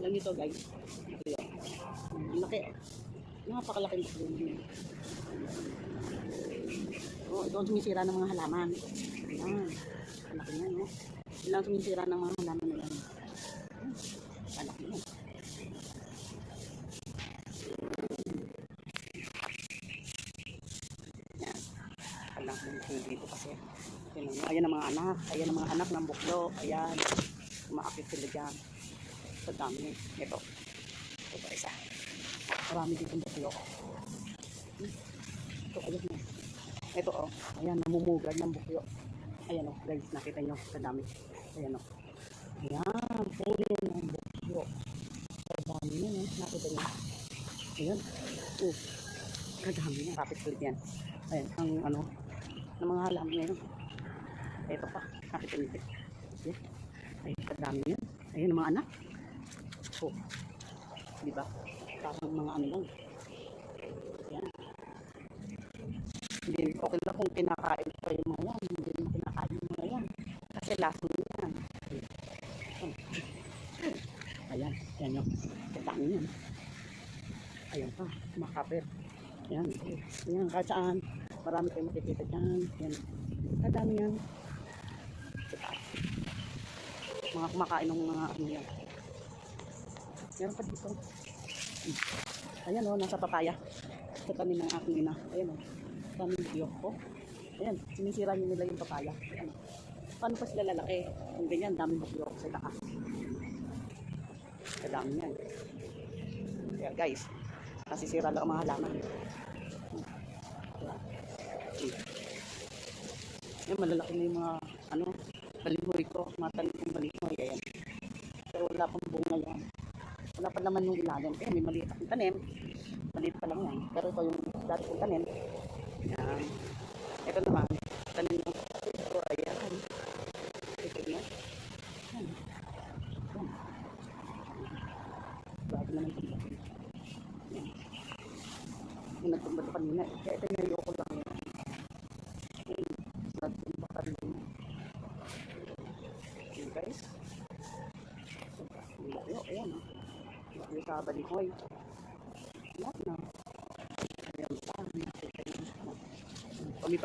Alam niyo to guys. Ito yun. Laki. Napakalaki ng buklyo. Oh, ito ang sumisira ng mga halaman. Ayan. Malaki yan, no? Ito lang sumisira ng mga halaman na yan. Malaki yan. Yan. Malaki yung dito kasi. Ayan ang mga anak. Ayan ang mga anak ng buklo. Ayan. Umaakit sila dyan. Sa dami. Ito. Ito pa isa. Marami dito ng buklo. Ito, ayun na. Ito, oh. Ayan, namumugad ng buklo. Ayan, oh. Guys, nakita nyo. Sa dami. Ayan, oh. Ayan. Puli ng buklo. Sa dami yan, eh. Nakita nyo. Ayan. Oh. Kadami yan. Kapit ulit yan. Ayan, ang ano. Ng mga halaman ngayon. Ito pa. Nakita nyo. Ayan. Ayan, kadami yan. Ayan, ang mga anak. Oh. Diba? Parang mga ano lang. Ayan. Hindi, okay na kung kinakain pa yung mga yan. Hindi naman kinakain yung mga yan. Kasi lason yan. Ayan. Ayan yung katang yan. Ayan pa. Makapit. Ayan. Ayan. Kahit saan. Marami kayong makikita dyan. Ayan. Kadami yan. Mga kumakain ng mga ano yan. Meron pa dito. Ayan o. Nasa papaya. Sa tanin ng aking ina. Ayan o. Daming biyok ko. Ayan, sinisira nila yung papaya. Ayan. Paano pa sila lalaki? Kung ganyan, daming biyok sa taas. Kadami yan. Kaya guys, nasisira lang ang mga halaman. Ayan, malalaki na yung mga, ano, balinghoy ko. Matanim kong balinghoy. Ayan. Pero wala pang bunga yan. Wala pa naman yung ilalim. Kaya may maliit akong tanim. Maliit pa lang yan. Pero ito yung dati kong tanim. Ayan. Ito naman, tanim ng ito, ayan. Ito na. Ayan. Ayan. Bago naman ito. Ayan. Yung nagtumba ito kanina. Kaya ito yung ayoko lang. Ayan. Nagtumba kanina. Ayan guys. Ayan. Yung sa balinghoy. Ayan na. Ayan pa. Pami-pami